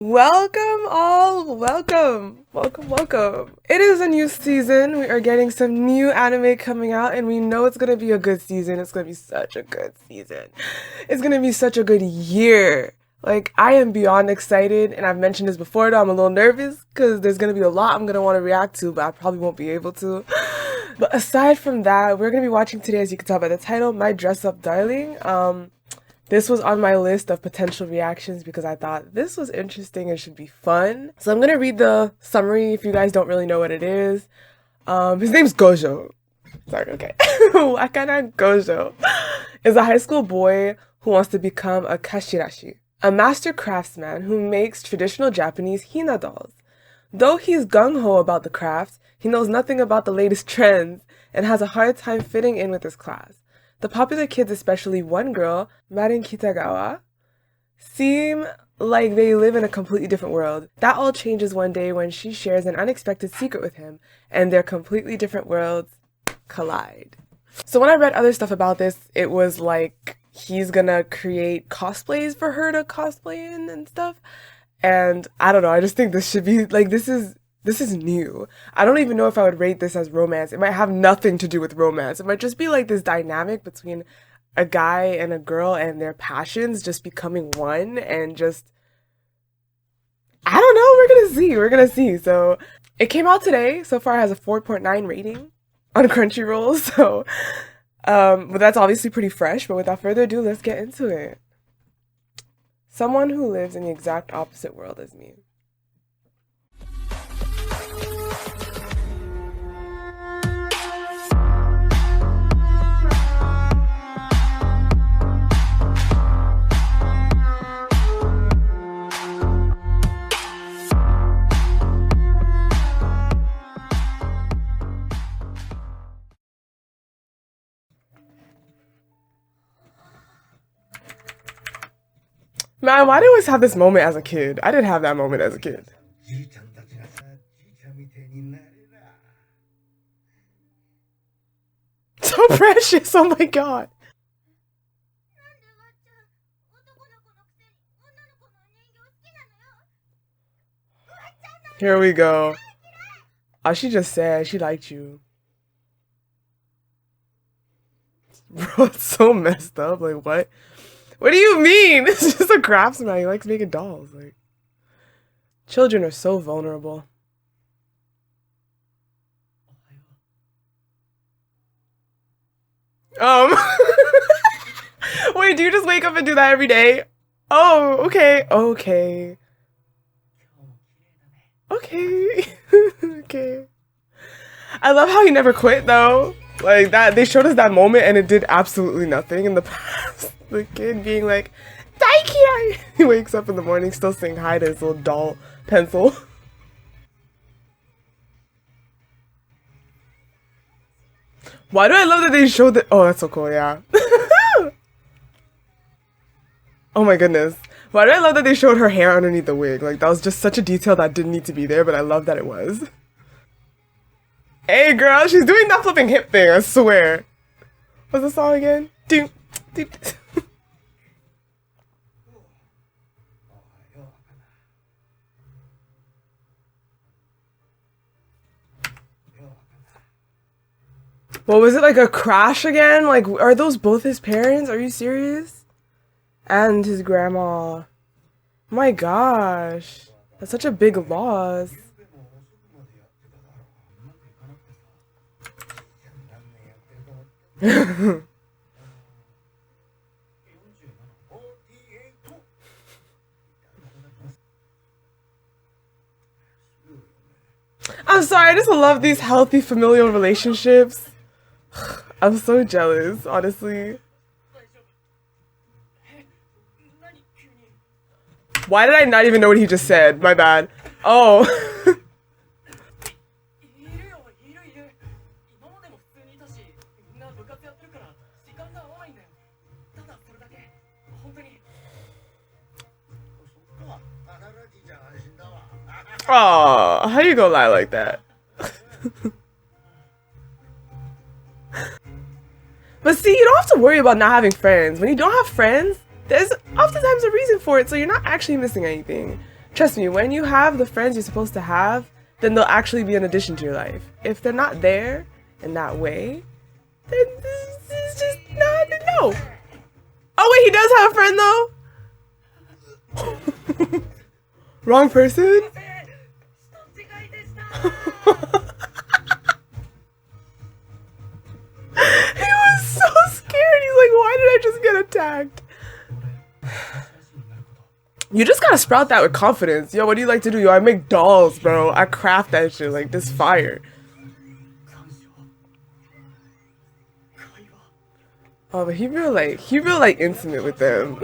Welcome all, welcome. It is a new season. We are getting some new anime coming out and we know it's gonna be a good season. It's gonna be such a good season. It's gonna be such a good year. Like, I am beyond excited, and I've mentioned this before though, I'm a little nervous because there's gonna be a lot I'm gonna want to react to, but I probably won't be able to. But aside from that, we're gonna be watching today, as you can tell by the title, My Dress Up Darling. This was on my list of potential reactions because I thought this was interesting and should be fun. So I'm going to read the summary if you guys don't really know what it is. His name's Gojo. Sorry, okay. Wakana Gojo is a high school boy who wants to become a kashirashi, a master craftsman who makes traditional Japanese hina dolls. Though he's gung-ho about the craft, he knows nothing about the latest trends and has a hard time fitting in with his class. The popular kids, especially one girl, Marin seem like they live in a completely different world. That all changes one day when she shares an unexpected secret with him, and their completely different worlds collide. So when I read other stuff about this, it was like he's gonna create cosplays for her to cosplay in and stuff. And I don't know, I just think this should be, like, this is new. I don't even know if I would rate this as romance. It might have nothing to do with romance. It might just be like this dynamic between a guy and a girl and their passions just becoming one and just, I don't know, we're gonna see. So it came out today. So far it has a 4.9 rating on Crunchyroll. So, but that's obviously pretty fresh. But without further ado, let's get into it. Someone who lives in the exact opposite world as me. Man, why do I always have this moment as a kid? I didn't have that moment as a kid. So precious, oh my god. Here we go. Oh, she just said she liked you. Bro, it's so messed up. Like, what? What do you mean? It's just a craftsman. He likes making dolls. Like, children are so vulnerable. Wait, do you just wake up and do that every day? Oh, okay. Okay. Okay. I love how he never quit though. Like that, they showed us that moment and it did absolutely nothing in the past. The kid being like, Daiki! He wakes up in the morning still saying hi to his little doll pencil. Why do I love that they showed that? Oh, that's so cool, yeah. Oh my goodness. Why do I love that they showed her hair underneath the wig? Like, that was just such a detail that didn't need to be there, but I love that it was. Hey girl, she's doing that flipping hip thing, I swear. What's the song again? Doom. What was it, like a crash again? Like, are those both his parents? Are you serious? And his grandma. My gosh. That's such a big loss. I'm sorry, I just love these healthy familial relationships. I'm so jealous, honestly. Why did I not even know what he just said? My bad. Oh. Aw, how you gonna lie like that? But see, you don't have to worry about not having friends. When you don't have friends, there's oftentimes a reason for it, so you're not actually missing anything. Trust me, when you have the friends you're supposed to have, then they'll actually be an addition to your life. If they're not there in that way, then this is just not, no. Oh wait, he does have a friend though? Wrong person? He was so scared. He's like, why did I just get attacked? You just gotta sprout that with confidence. Yo, what do you like to do? Yo, I make dolls, bro. I craft that shit like this fire. Oh, but he real like intimate with them.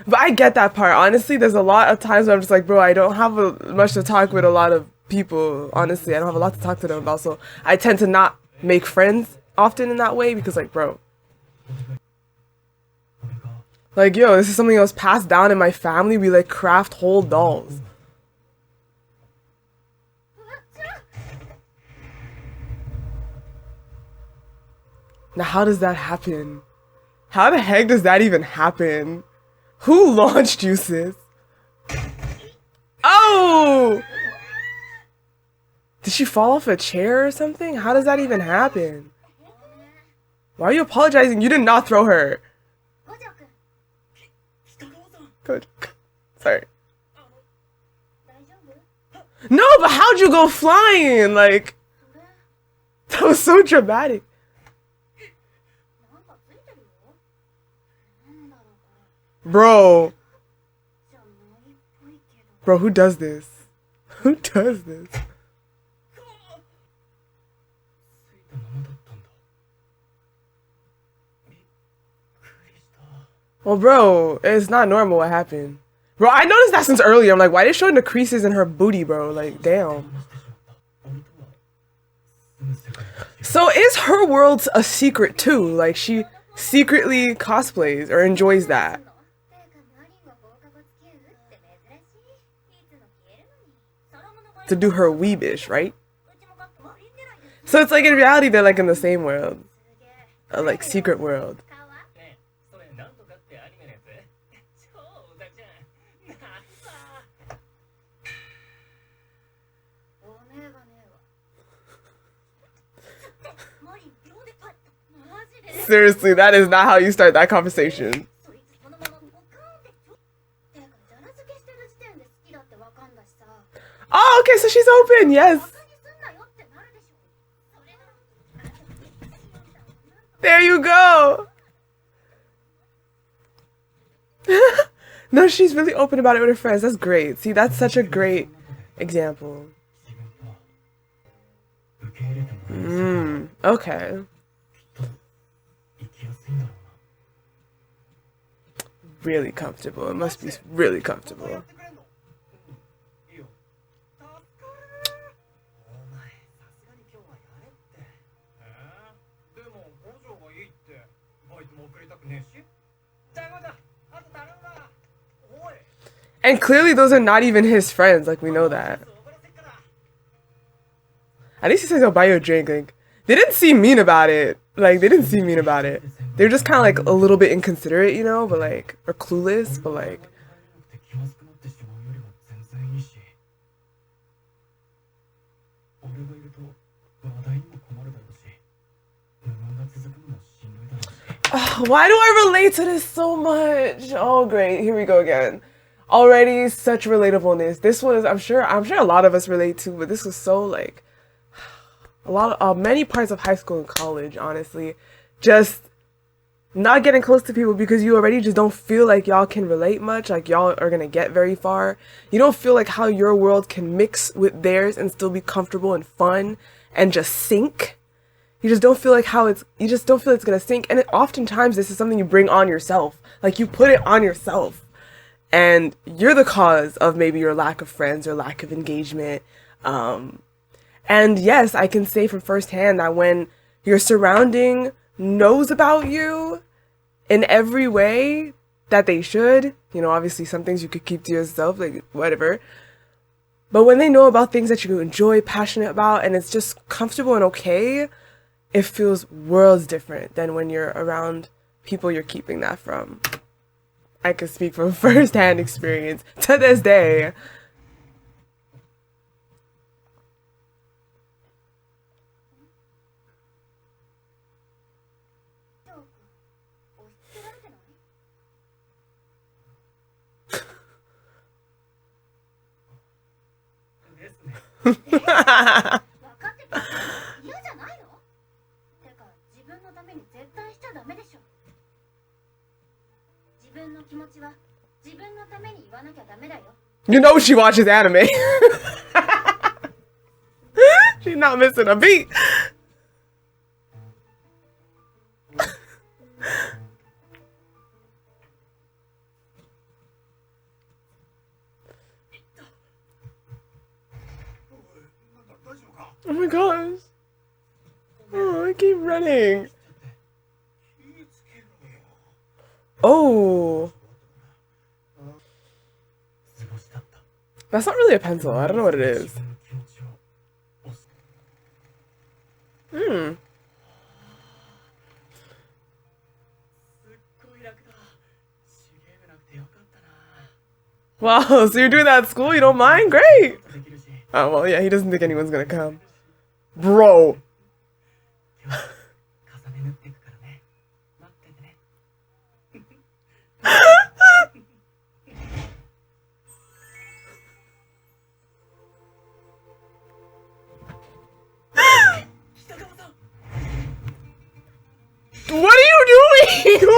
But I get that part. Honestly, there's a lot of times where I'm just like, bro, I don't have much to talk with a lot of people. Honestly, I don't have a lot to talk to them about. So I tend to not make friends often in that way because, like, bro, like, yo, this is something that was passed down in my family. We like craft whole dolls. Now, how does that happen? How the heck does that even happen? Who launched you, sis? Oh! Did she fall off a chair or something? How does that even happen? Why are you apologizing? You did not throw her. Good. Sorry. No, but how'd you go flying? Like, that was so dramatic. Bro. Bro, who does this? Who does this? Well, bro, it's not normal what happened. Bro, I noticed that since earlier. I'm like, why are they showing the creases in her booty, bro? Like, damn. So is her world a secret too? Like, she secretly cosplays or enjoys that? To do her weebish, right? So it's like in reality they're like in the same world. A like secret world. Seriously, that is not how you start that conversation. Oh, okay, so she's open, yes. There you go. No, she's really open about it with her friends. That's great. See, that's such a great example. Okay. Really comfortable. It must be really comfortable. And clearly those are not even his friends, like we know that. At least he says he'll buy you a drink. Like, they didn't seem mean about it. Like, they didn't seem mean about it. They were just kind of like a little bit inconsiderate, you know, but like, or clueless, but like. Oh, why do I relate to this so much? Oh, great. Here we go again. Already such relatableness. This was, I'm sure a lot of us relate to, but this was so like a lot of many parts of high school and college, honestly, just not getting close to people because you already just don't feel like y'all can relate much, like y'all are gonna get very far. You don't feel like how your world can mix with theirs and still be comfortable and fun and just sync. You just don't feel like you just don't feel it's gonna sync. And oftentimes this is something you bring on yourself. Like you put it on yourself. And you're the cause of maybe your lack of friends or lack of engagement. And yes, I can say from firsthand that when your surrounding knows about you in every way that they should, you know, obviously some things you could keep to yourself, like whatever. But when they know about things that you enjoy, passionate about, and it's just comfortable and okay, it feels worlds different than when you're around people you're keeping that from. I can speak from first-hand experience to this day. You know she watches anime. She's not missing a beat. Oh my gosh. Oh, I keep running. Oh. That's not really a pencil. I don't know what it is. Wow, so you're doing that at school? You don't mind? Great. Oh, well, yeah, he doesn't think anyone's gonna come. Bro. What are you doing?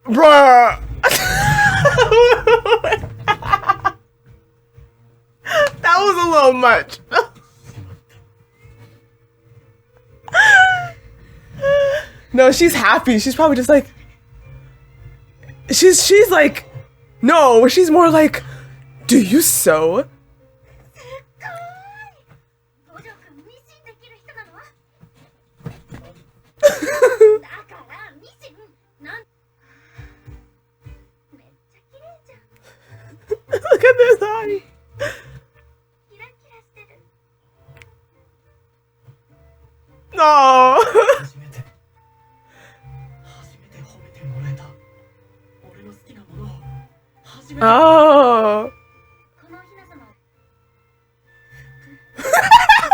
Bruh. That was a little much. No, she's happy. She's probably just like, she's like, no, she's more like, do you sew? Look at this eye. No. Oh.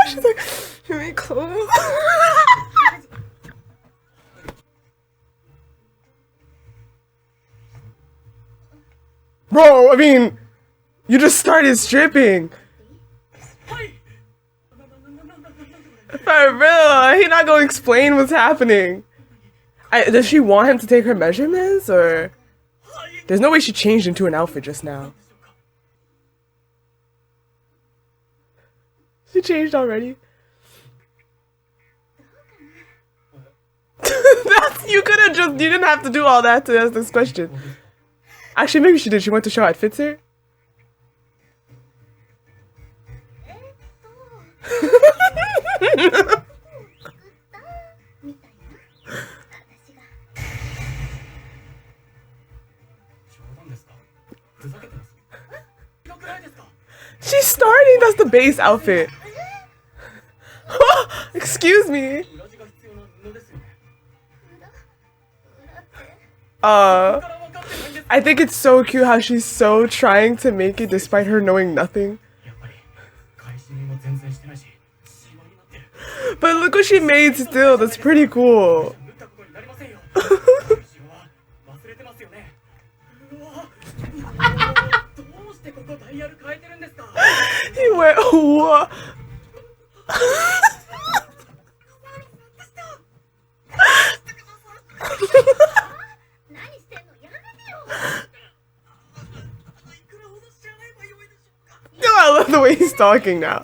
She's like, can we close? Bro, I mean, you just started stripping. For real, he not gonna explain what's happening. Does she want him to take her measurements, or? There's no way she changed into an outfit just now. She changed already. You could have just, you didn't have to do all that to ask this question. Actually, maybe she did. She went to show how it fits her. She's starting. That's the base outfit. Excuse me. I think it's so cute how she's so trying to make it despite her knowing nothing. But look what she made still. That's pretty cool. He went, what? I love the way he's talking now.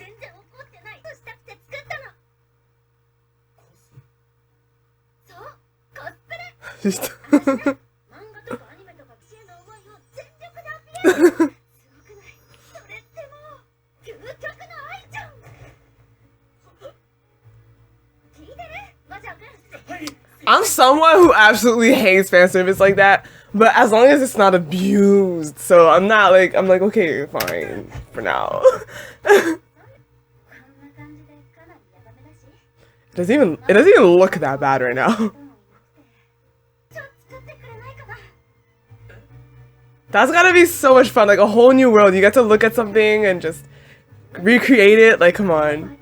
Just I'm someone who absolutely hates fan service like that, But as long as it's not abused, so I'm like, okay, fine, for now. It doesn't even look that bad right now. That's gotta be so much fun, like a whole new world. You get to look at something and just recreate it, like, come on.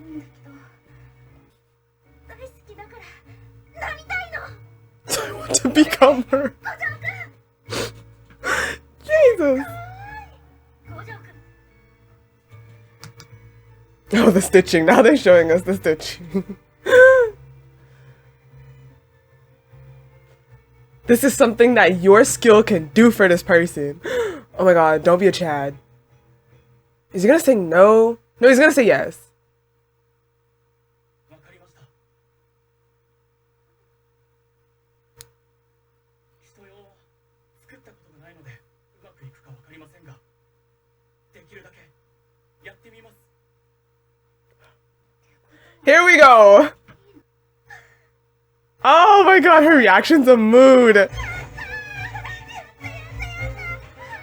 I want to become her. Jesus. Oh, the stitching. Now they're showing us the stitching. This is something that your skill can do for this person. Oh my god, don't be a Chad. Is he gonna say no? No, he's gonna say yes. Here we go. Oh my god, her reaction's a mood.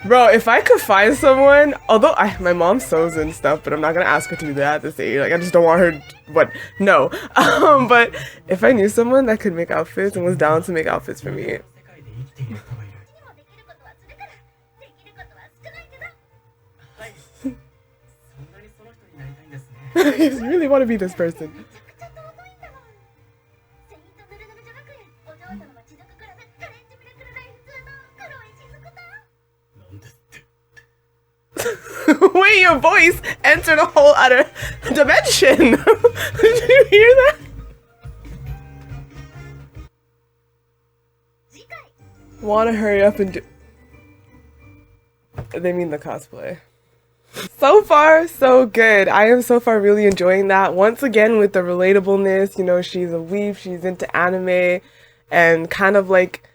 Bro, if I could find someone, although my mom sews and stuff, but I'm not gonna ask her to do that at this age. Like, I just don't want her, but no. But if I knew someone that could make outfits and was down to make outfits for me. I really want to be this person. Wait, your voice entered a whole other dimension. Did you hear that? Want to hurry up and do... They mean the cosplay. So far, so good. I am so far really enjoying that. Once again, with the relatableness, you know, she's a weeb, she's into anime, and kind of like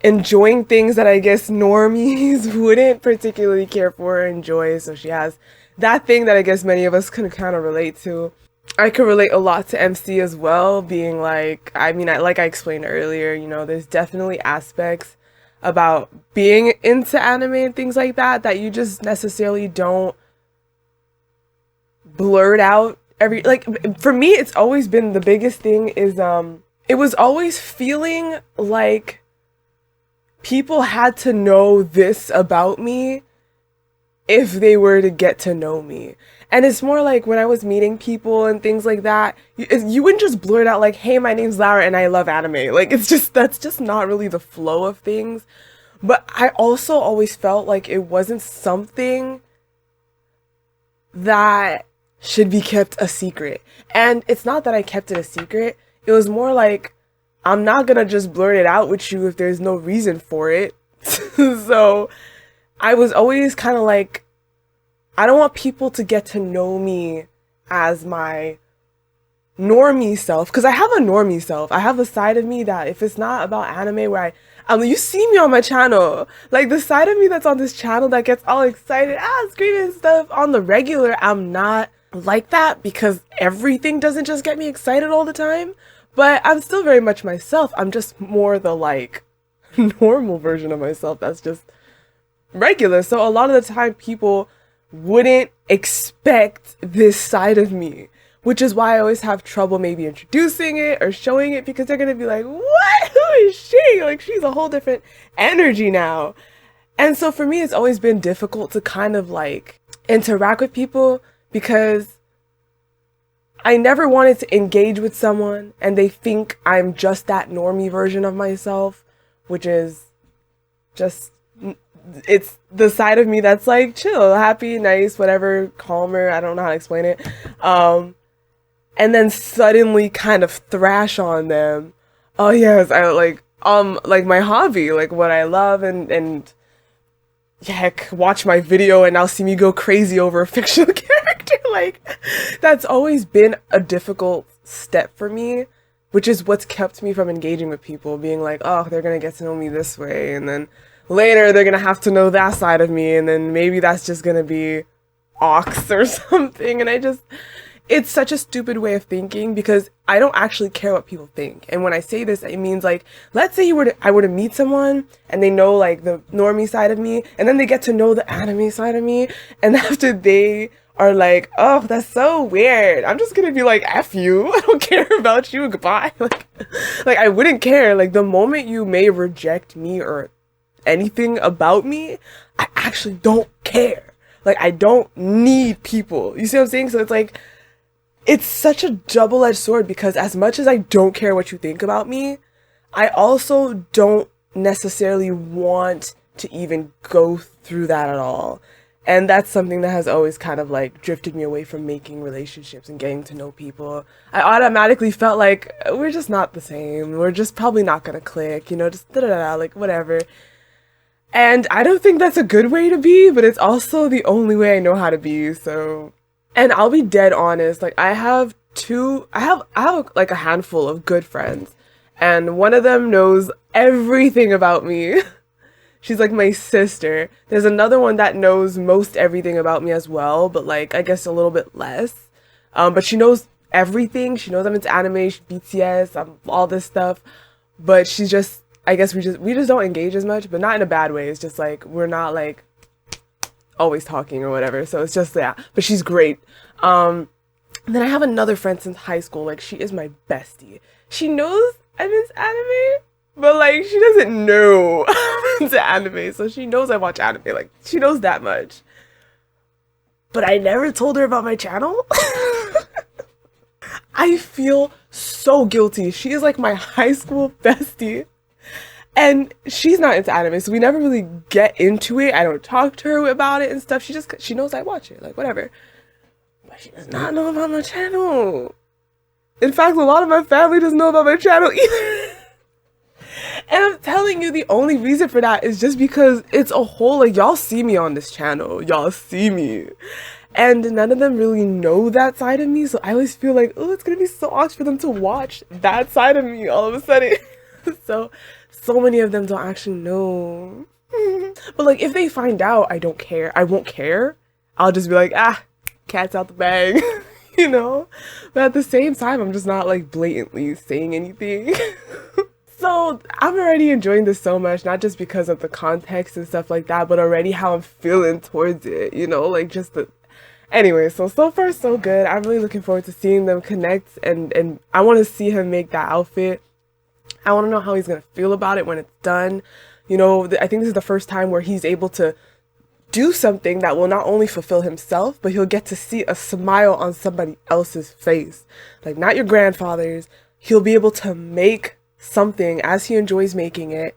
enjoying things that I guess normies wouldn't particularly care for or enjoy. So she has that thing that I guess many of us can kind of relate to. I could relate a lot to MC as well, being like, like I explained earlier, you know, there's definitely aspects about being into anime and things like that that you just necessarily don't blurt out for me. It's always been the biggest thing is it was always feeling like people had to know this about me if they were to get to know me. And it's more like when I was meeting people and things like that, you wouldn't just blurt out like, hey, my name's Lara and I love anime. Like, that's just not really the flow of things. But I also always felt like it wasn't something that should be kept a secret. And it's not that I kept it a secret. It was more like, I'm not gonna just blurt it out with you if there's no reason for it. So I was always kind of like, I don't want people to get to know me as my normie self, because I have a normie self. I have a side of me that if it's not about anime where you see me on my channel, like the side of me that's on this channel that gets all excited, screaming and stuff on the regular, I'm not like that because everything doesn't just get me excited all the time. But I'm still very much myself. I'm just more the like normal version of myself that's just regular. So a lot of the time people wouldn't expect this side of me, which is why I always have trouble maybe introducing it or showing it, because they're gonna be like, what? Who is she? Like, she's a whole different energy now. And so for me, it's always been difficult to kind of like interact with people because I never wanted to engage with someone and they think I'm just that normie version of myself, which is just, it's the side of me that's like chill, happy, nice, whatever, calmer. I don't know how to explain it. And then suddenly kind of thrash on them. Oh yes, I like my hobby, like what I love, and heck, watch my video and now see me go crazy over a fictional character. Like, that's always been a difficult step for me, which is what's kept me from engaging with people, being like, oh, they're gonna get to know me this way, and then later they're gonna have to know that side of me, and then maybe that's just gonna be ox or something. And it's such a stupid way of thinking because I don't actually care what people think. And when I say this, it means like, let's say I were to meet someone and they know like the normie side of me, and then they get to know the anime side of me, and after they are like, oh, that's so weird, I'm just gonna be like, F you, I don't care about you, goodbye. Like I wouldn't care. Like the moment you may reject me or anything about me, I actually don't care. Like I don't need people. You see what I'm saying? So it's like, it's such a double-edged sword because as much as I don't care what you think about me, I also don't necessarily want to even go through that at all. And that's something that has always kind of like drifted me away from making relationships and getting to know people. I automatically felt like we're just not the same. We're just probably not gonna click, you know, just da-da-da, like whatever. And I don't think that's a good way to be, but it's also the only way I know how to be, so... And I'll be dead honest, like I have like a handful of good friends, and one of them knows everything about me. She's like my sister. There's another one that knows most everything about me as well, but like I guess a little bit less. But she knows everything. She knows I'm into anime, BTS, all this stuff. But she's just, I guess we just don't engage as much, but not in a bad way. It's just like we're not like always talking or whatever, so it's just, yeah, but she's great. Then I have another friend since high school, like she is my bestie. She knows I'm into anime, but like she doesn't know I'm into anime, so she knows I watch anime, like she knows that much, but I never told her about my channel. I feel so guilty. She is like my high school bestie. And she's not into anime, so we never really get into it. I don't talk to her about it and stuff. She knows I watch it, like whatever. But she does not know about my channel. In fact, a lot of my family doesn't know about my channel either. And I'm telling you, the only reason for that is just because it's a whole, like, y'all see me on this channel. Y'all see me. And none of them really know that side of me, so I always feel like, oh, it's gonna be so awkward for them to watch that side of me all of a sudden. So many of them don't actually know. But like, if they find out, I don't care. I won't care. I'll just be like, ah, cat's out the bag, you know? But at the same time, I'm just not like blatantly saying anything. So I'm already enjoying this so much, not just because of the context and stuff like that, but already how I'm feeling towards it, you know? Like just the... Anyway, so far so good. I'm really looking forward to seeing them connect, and I want to see him make that outfit. I want to know how he's going to feel about it when it's done. You know, I think this is the first time where he's able to do something that will not only fulfill himself, but he'll get to see a smile on somebody else's face. Like, not your grandfather's. He'll be able to make something as he enjoys making it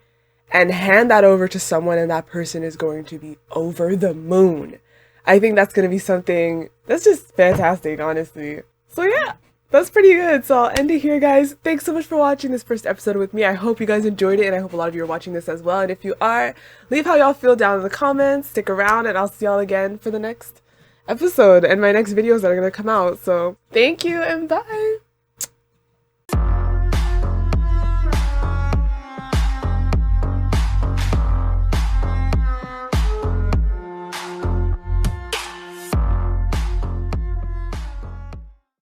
and hand that over to someone, and that person is going to be over the moon. I think that's going to be something that's just fantastic, honestly. So yeah, that's pretty good. So I'll end it here, guys. Thanks so much for watching this first episode with me. I hope you guys enjoyed it, and I hope a lot of you are watching this as well. And if you are, leave how y'all feel down in the comments. Stick around, and I'll see y'all again for the next episode and my next videos that are going to come out. So thank you, and bye!